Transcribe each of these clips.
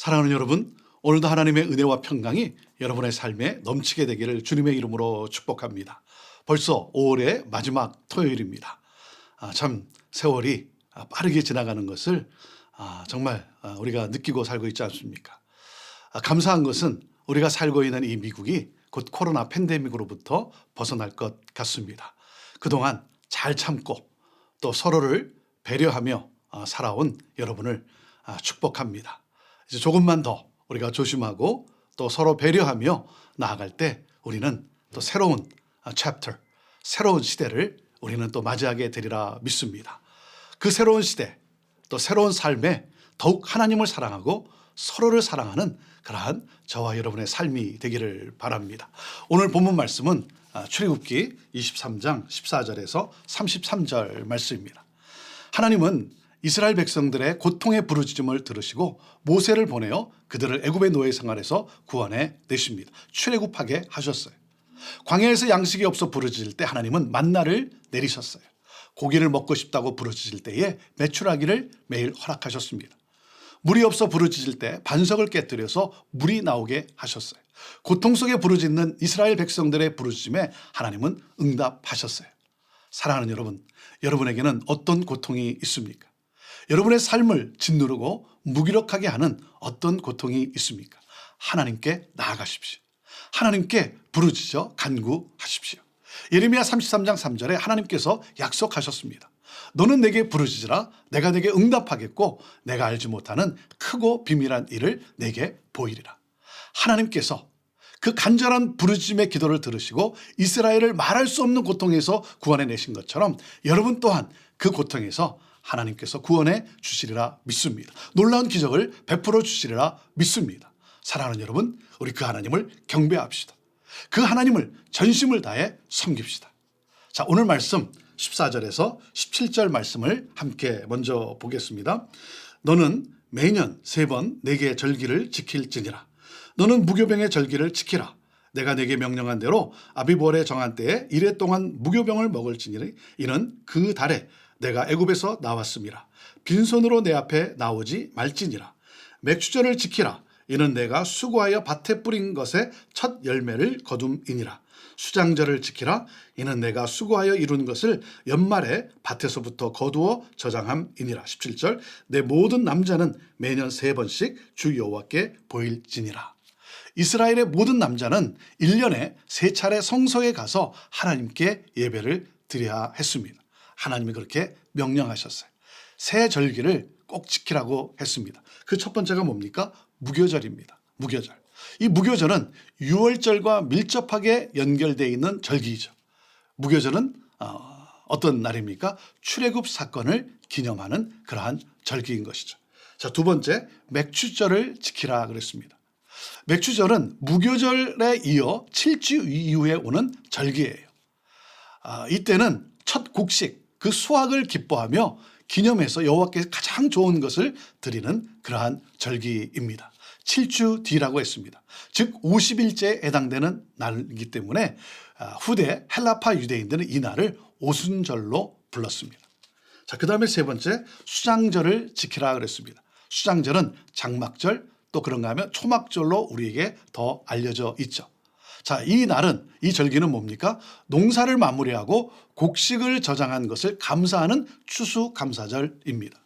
사랑하는 여러분, 오늘도 하나님의 은혜와 평강이 여러분의 삶에 넘치게 되기를 주님의 이름으로 축복합니다. 벌써 5월의 마지막 토요일입니다. 참 세월이 빠르게 지나가는 것을 정말 우리가 느끼고 살고 있지 않습니까? 감사한 것은 우리가 살고 있는 이 미국이 곧 코로나 팬데믹으로부터 벗어날 것 같습니다. 그동안 잘 참고 또 서로를 배려하며 살아온 여러분을 축복합니다. 이제 조금만 더 우리가 조심하고 또 서로 배려하며 나아갈 때 우리는 또 새로운 챕터, 새로운 시대를 우리는 또 맞이하게 되리라 믿습니다. 그 새로운 시대, 또 새로운 삶에 더욱 하나님을 사랑하고 서로를 사랑하는 그러한 저와 여러분의 삶이 되기를 바랍니다. 오늘 본문 말씀은 출애굽기 23장 14절에서 33절 말씀입니다. 하나님은 이스라엘 백성들의 고통의 부르짖음을 들으시고 모세를 보내어 그들을 애굽의 노예 생활에서 구원해 내십니다. 출애굽하게 하셨어요. 광야에서 양식이 없어 부르짖을 때 하나님은 만나를 내리셨어요. 고기를 먹고 싶다고 부르짖을 때에 메추라기를 매일 허락하셨습니다. 물이 없어 부르짖을 때 반석을 깨뜨려서 물이 나오게 하셨어요. 고통 속에 부르짖는 이스라엘 백성들의 부르짖음에 하나님은 응답하셨어요. 사랑하는 여러분, 여러분에게는 어떤 고통이 있습니까? 여러분의 삶을 짓누르고 무기력하게 하는 어떤 고통이 있습니까? 하나님께 나아가십시오. 하나님께 부르짖어 간구하십시오. 예레미야 33장 3절에 하나님께서 약속하셨습니다. 너는 내게 부르짖으라 내가 내게 응답하겠고 내가 알지 못하는 크고 비밀한 일을 내게 보이리라. 하나님께서 그 간절한 부르짖음의 기도를 들으시고 이스라엘을 말할 수 없는 고통에서 구원해 내신 것처럼 여러분 또한 그 고통에서 하나님께서 구원해 주시리라 믿습니다. 놀라운 기적을 베풀어 주시리라 믿습니다. 사랑하는 여러분, 우리 그 하나님을 경배합시다. 그 하나님을 전심을 다해 섬깁시다. 자, 오늘 말씀 14절에서 17절 말씀을 함께 먼저 보겠습니다. 너는 매년 3번 내게 절기를 지킬지니라. 너는 무교병의 절기를 지키라. 내가 내게 명령한 대로 아비벌의 정한 때에 이래 동안 무교병을 먹을지니 이는 그 달에 내가 애굽에서 나왔음이라. 빈손으로 내 앞에 나오지 말지니라. 맥추절을 지키라. 이는 내가 수고하여 밭에 뿌린 것의 첫 열매를 거둠이니라. 수장절을 지키라. 이는 내가 수고하여 이룬 것을 연말에 밭에서부터 거두어 저장함이니라. 17절 내 모든 남자는 매년 3번씩 주 여호와께 보일지니라. 이스라엘의 모든 남자는 1년에 3차례 성소에 가서 하나님께 예배를 드려야 했습니다. 하나님이 그렇게 명령하셨어요. 새 절기를 꼭 지키라고 했습니다. 그 첫 번째가 뭡니까? 무교절입니다. 무교절. 이 무교절은 유월절과 밀접하게 연결되어 있는 절기이죠. 무교절은 어떤 날입니까? 출애굽 사건을 기념하는 그러한 절기인 것이죠. 자, 두 번째, 맥추절을 지키라 그랬습니다. 맥추절은 무교절에 이어 7주 이후에 오는 절기예요. 이때는 첫 곡식, 그 수확을 기뻐하며 기념해서 여호와께 가장 좋은 것을 드리는 그러한 절기입니다. 7주 뒤라고 했습니다. 즉 50일째에 해당되는 날이기 때문에 후대 헬라파 유대인들은 이 날을 오순절로 불렀습니다. 자, 그 다음에 세 번째, 수장절을 지키라 그랬습니다. 수장절은 장막절 또 그런가 하면 초막절로 우리에게 더 알려져 있죠. 자, 이 날은, 이 절기는 뭡니까? 농사를 마무리하고 곡식을 저장한 것을 감사하는 추수감사절입니다.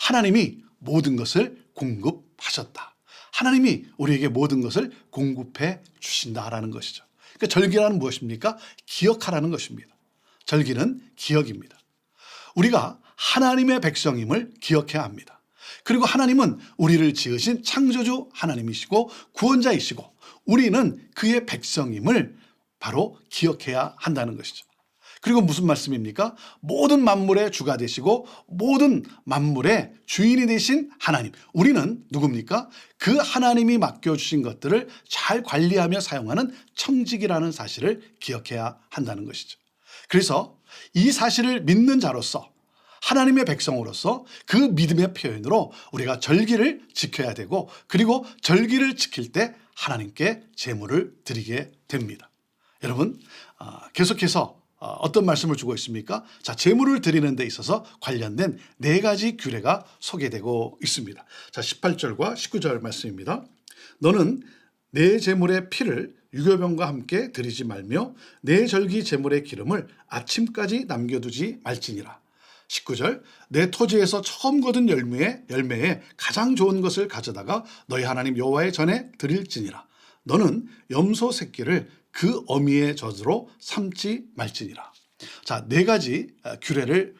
하나님이 모든 것을 공급하셨다. 하나님이 우리에게 모든 것을 공급해 주신다라는 것이죠. 그러니까 절기라는 무엇입니까? 기억하라는 것입니다. 절기는 기억입니다. 우리가 하나님의 백성임을 기억해야 합니다. 그리고 하나님은 우리를 지으신 창조주 하나님이시고 구원자이시고 우리는 그의 백성임을 바로 기억해야 한다는 것이죠. 그리고 무슨 말씀입니까? 모든 만물의 주가 되시고 모든 만물의 주인이 되신 하나님. 우리는 누굽니까? 그 하나님이 맡겨주신 것들을 잘 관리하며 사용하는 청직이라는 사실을 기억해야 한다는 것이죠. 그래서 이 사실을 믿는 자로서 하나님의 백성으로서 그 믿음의 표현으로 우리가 절기를 지켜야 되고 그리고 절기를 지킬 때 하나님께 제물을 드리게 됩니다. 여러분, 계속해서 어떤 말씀을 주고 있습니까? 자, 제물을 드리는 데 있어서 관련된 4가지 규례가 소개되고 있습니다. 자, 18절과 19절 말씀입니다. 너는 내 제물의 피를 유교병과 함께 드리지 말며 내 절기 제물의 기름을 아침까지 남겨두지 말지니라. 19절 내 토지에서 처음 거둔 열매에 가장 좋은 것을 가져다가 너희 하나님 여호와의 전에 드릴지니라. 너는 염소 새끼를 그 어미의 젖으로 삼지 말지니라. 자, 4가지 규례를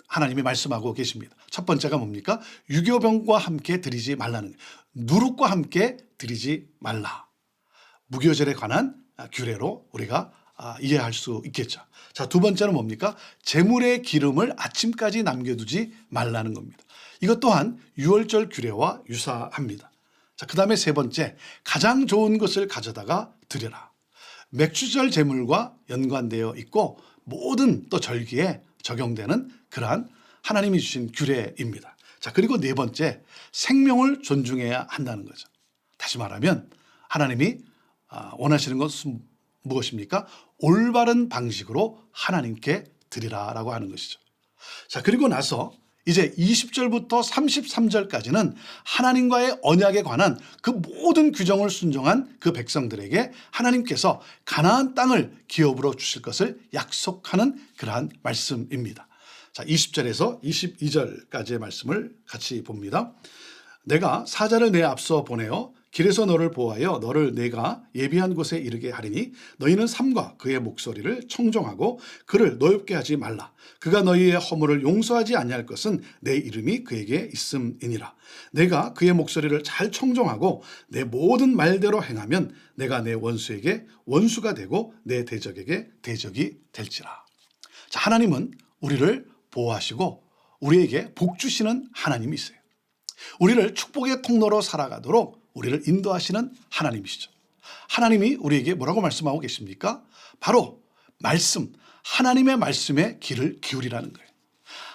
하나님이 말씀하고 계십니다. 첫 번째가 뭡니까? 유교병과 함께 드리지 말라는 거예요. 누룩과 함께 드리지 말라. 무교절에 관한 규례로 우리가 이해할 수 있겠죠. 자, 2번째는 뭡니까? 제물의 기름을 아침까지 남겨두지 말라는 겁니다. 이것 또한 유월절 규례와 유사합니다. 자, 그 다음에 3번째, 가장 좋은 것을 가져다가 드려라. 맥주절 제물과 연관되어 있고 모든 또 절기에 적용되는 그러한 하나님이 주신 규례입니다. 자, 그리고 4번째, 생명을 존중해야 한다는 거죠. 다시 말하면 하나님이 원하시는 것은 무엇입니까? 올바른 방식으로 하나님께 드리라라고 하는 것이죠. 자, 그리고 나서 이제 20절부터 33절까지는 하나님과의 언약에 관한 그 모든 규정을 순종한 그 백성들에게 하나님께서 가나안 땅을 기업으로 주실 것을 약속하는 그러한 말씀입니다. 자, 20절에서 22절까지의 말씀을 같이 봅니다. 내가 사자를 내 앞서 보내어 길에서 너를 보호하여 너를 내가 예비한 곳에 이르게 하리니 너희는 삼가 그의 목소리를 청종하고 그를 노엽게 하지 말라. 그가 너희의 허물을 용서하지 아니할 것은 내 이름이 그에게 있음이니라. 내가 그의 목소리를 잘 청종하고 내 모든 말대로 행하면 내가 내 원수에게 원수가 되고 내 대적에게 대적이 될지라. 자, 하나님은 우리를 보호하시고 우리에게 복 주시는 하나님이 있어요. 우리를 축복의 통로로 살아가도록 우리를 인도하시는 하나님이시죠. 하나님이 우리에게 뭐라고 말씀하고 계십니까? 바로 말씀, 하나님의 말씀에 귀를 기울이라는 거예요.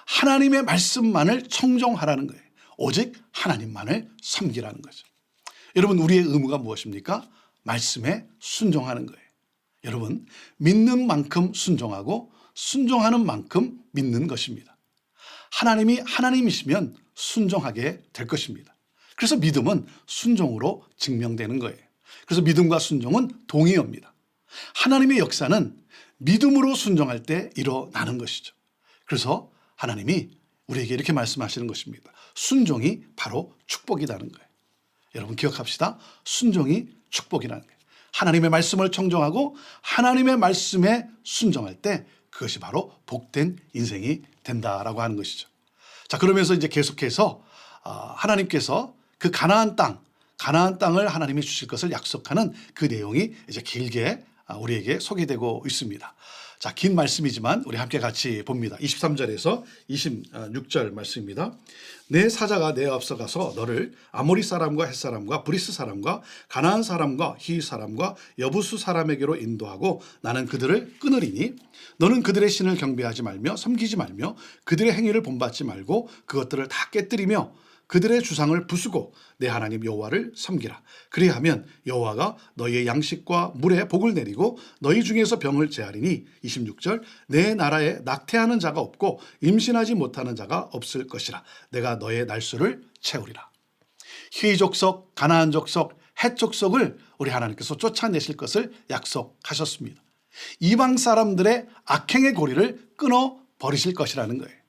하나님의 말씀만을 청종하라는 거예요. 오직 하나님만을 섬기라는 거죠. 여러분, 우리의 의무가 무엇입니까? 말씀에 순종하는 거예요. 여러분, 믿는 만큼 순종하고 순종하는 만큼 믿는 것입니다. 하나님이 하나님이시면 순종하게 될 것입니다. 그래서 믿음은 순종으로 증명되는 거예요. 그래서 믿음과 순종은 동의어입니다. 하나님의 역사는 믿음으로 순종할 때 일어나는 것이죠. 그래서 하나님이 우리에게 이렇게 말씀하시는 것입니다. 순종이 바로 축복이라는 거예요. 여러분 기억합시다. 순종이 축복이라는 거예요. 하나님의 말씀을 청종하고 하나님의 말씀에 순종할 때 그것이 바로 복된 인생이 된다라고 하는 것이죠. 자, 그러면서 이제 계속해서 하나님께서 그 가나안 땅을 하나님이 주실 것을 약속하는 그 내용이 이제 길게 우리에게 소개되고 있습니다. 자, 긴 말씀이지만 우리 함께 같이 봅니다. 23절에서 26절 말씀입니다. 내 사자가 내 앞서 가서 너를 아모리 사람과 헷 사람과 브리스 사람과 가나안 사람과 히 사람과 여부수 사람에게로 인도하고 나는 그들을 끊으리니 너는 그들의 신을 경배하지 말며 섬기지 말며 그들의 행위를 본받지 말고 그것들을 다 깨뜨리며 그들의 주상을 부수고 내 하나님 여호와를 섬기라. 그리하면 여호와가 너희의 양식과 물에 복을 내리고 너희 중에서 병을 제하리니 26절 내 나라에 낙태하는 자가 없고 임신하지 못하는 자가 없을 것이라. 내가 너의 날수를 채우리라. 히 족속, 가나안 족속, 헷 족속을 우리 하나님께서 쫓아내실 것을 약속하셨습니다. 이방 사람들의 악행의 고리를 끊어 버리실 것이라는 거예요.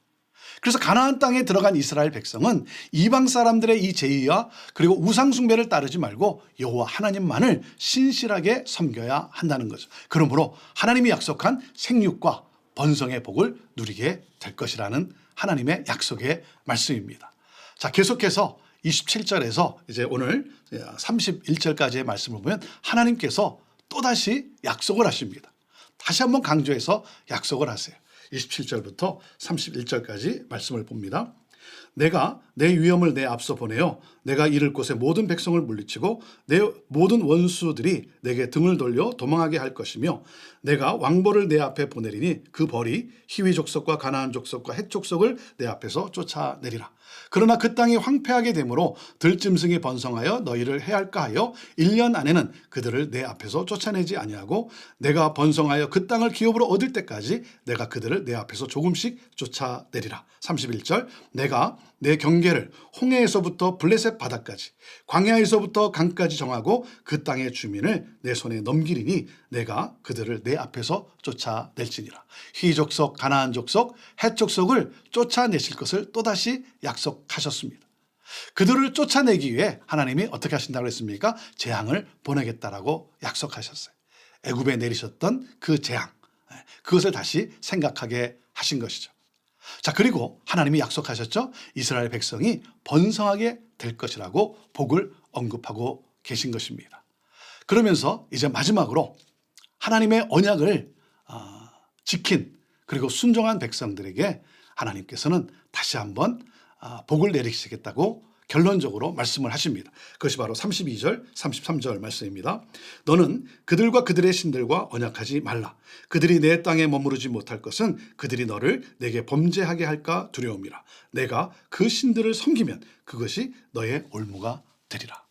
그래서 가나안 땅에 들어간 이스라엘 백성은 이방 사람들의 이 제의와 그리고 우상 숭배를 따르지 말고 여호와 하나님만을 신실하게 섬겨야 한다는 거죠. 그러므로 하나님이 약속한 생육과 번성의 복을 누리게 될 것이라는 하나님의 약속의 말씀입니다. 자, 계속해서 27절에서 이제 오늘 31절까지의 말씀을 보면 하나님께서 또다시 약속을 하십니다. 다시 한번 강조해서 약속을 하세요. 27절부터 31절까지 말씀을 봅니다. 내가 내 위엄을 내 앞서 보내어 내가 이를 곳의 모든 백성을 물리치고 내 모든 원수들이 내게 등을 돌려 도망하게 할 것이며 내가 왕벌을 내 앞에 보내리니 그 벌이 히위 족속과 가나안 족속과 헷 족속을 내 앞에서 쫓아내리라. 그러나 그 땅이 황폐하게 되므로 들짐승이 번성하여 너희를 해할까 하여 1년 안에는 그들을 내 앞에서 쫓아내지 아니하고 내가 번성하여 그 땅을 기업으로 얻을 때까지 내가 그들을 내 앞에서 조금씩 쫓아내리라. 31절 내가 내 경계를 홍해에서부터 블레셋 바다까지 광야에서부터 강까지 정하고 그 땅의 주민을 내 손에 넘기리니 내가 그들을 내 앞에서 쫓아낼지니라. 히족속, 가나안 족속, 헷 족속을 쫓아내실 것을 또다시 약속하셨습니다. 그들을 쫓아내기 위해 하나님이 어떻게 하신다고 했습니까? 재앙을 보내겠다라고 약속하셨어요. 애굽에 내리셨던 그 재앙, 그것을 다시 생각하게 하신 것이죠. 자, 그리고 하나님이 약속하셨죠. 이스라엘 백성이 번성하게 될 것이라고 복을 언급하고 계신 것입니다. 그러면서 이제 마지막으로 하나님의 언약을 지킨 그리고 순종한 백성들에게 하나님께서는 다시 한번 복을 내리시겠다고 결론적으로 말씀을 하십니다. 그것이 바로 32절, 33절 말씀입니다. 너는 그들과 그들의 신들과 언약하지 말라. 그들이 내 땅에 머무르지 못할 것은 그들이 너를 내게 범죄하게 할까 두려움이라. 내가 그 신들을 섬기면 그것이 너의 올무가 되리라.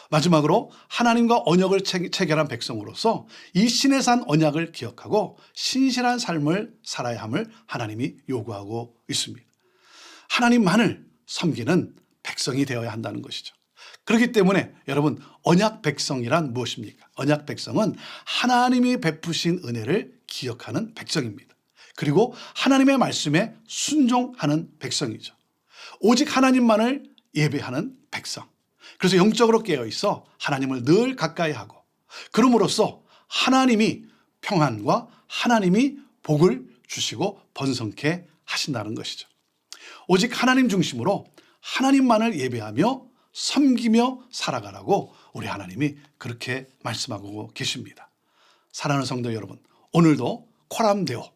마지막으로 하나님과 언약을 체결한 백성으로서 이 신의 산 언약을 기억하고 신실한 삶을 살아야 함을 하나님이 요구하고 있습니다. 하나님만을 섬기는 백성이 되어야 한다는 것이죠. 그렇기 때문에 여러분, 언약 백성이란 무엇입니까? 언약 백성은 하나님이 베푸신 은혜를 기억하는 백성입니다. 그리고 하나님의 말씀에 순종하는 백성이죠. 오직 하나님만을 예배하는 백성. 그래서 영적으로 깨어있어 하나님을 늘 가까이 하고 그럼으로써 하나님이 평안과 하나님이 복을 주시고 번성케 하신다는 것이죠. 오직 하나님 중심으로 하나님만을 예배하며 섬기며 살아가라고 우리 하나님이 그렇게 말씀하고 계십니다. 사랑하는 성도 여러분, 오늘도 코람데오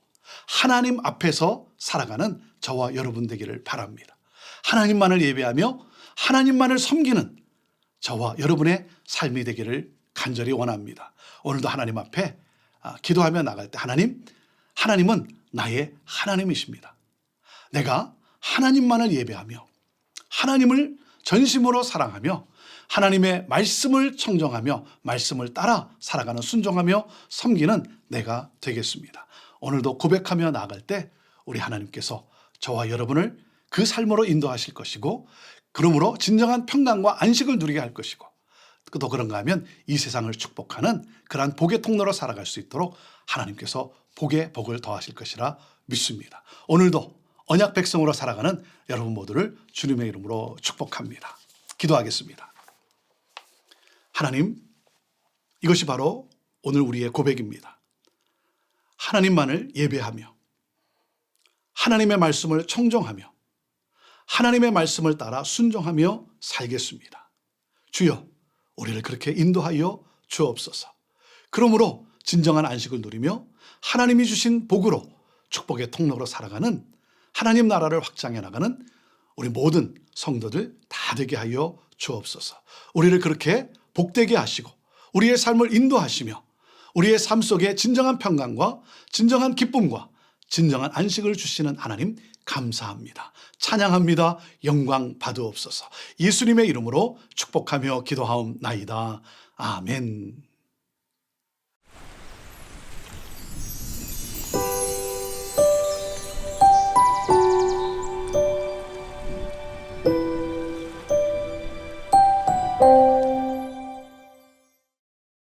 하나님 앞에서 살아가는 저와 여러분 되기를 바랍니다. 하나님만을 예배하며 하나님만을 섬기는 저와 여러분의 삶이 되기를 간절히 원합니다. 오늘도 하나님 앞에 기도하며 나갈 때 하나님은 나의 하나님이십니다. 내가 하나님만을 예배하며 하나님을 전심으로 사랑하며 하나님의 말씀을 청정하며 말씀을 따라 살아가는 순종하며 섬기는 내가 되겠습니다. 오늘도 고백하며 나아갈 때 우리 하나님께서 저와 여러분을 그 삶으로 인도하실 것이고 그러므로 진정한 평강과 안식을 누리게 할 것이고 또 그런가 하면 이 세상을 축복하는 그러한 복의 통로로 살아갈 수 있도록 하나님께서 복에 복을 더하실 것이라 믿습니다. 오늘도 언약 백성으로 살아가는 여러분 모두를 주님의 이름으로 축복합니다. 기도하겠습니다. 하나님, 이것이 바로 오늘 우리의 고백입니다. 하나님만을 예배하며 하나님의 말씀을 청정하며 하나님의 말씀을 따라 순종하며 살겠습니다. 주여, 우리를 그렇게 인도하여 주옵소서. 그러므로 진정한 안식을 누리며 하나님이 주신 복으로 축복의 통로로 살아가는 하나님 나라를 확장해 나가는 우리 모든 성도들 다 되게 하여 주옵소서. 우리를 그렇게 복되게 하시고 우리의 삶을 인도하시며 우리의 삶 속에 진정한 평강과 진정한 기쁨과 진정한 안식을 주시는 하나님 감사합니다. 찬양합니다. 영광 받으옵소서. 예수님의 이름으로 축복하며 기도하옵나이다. 아멘.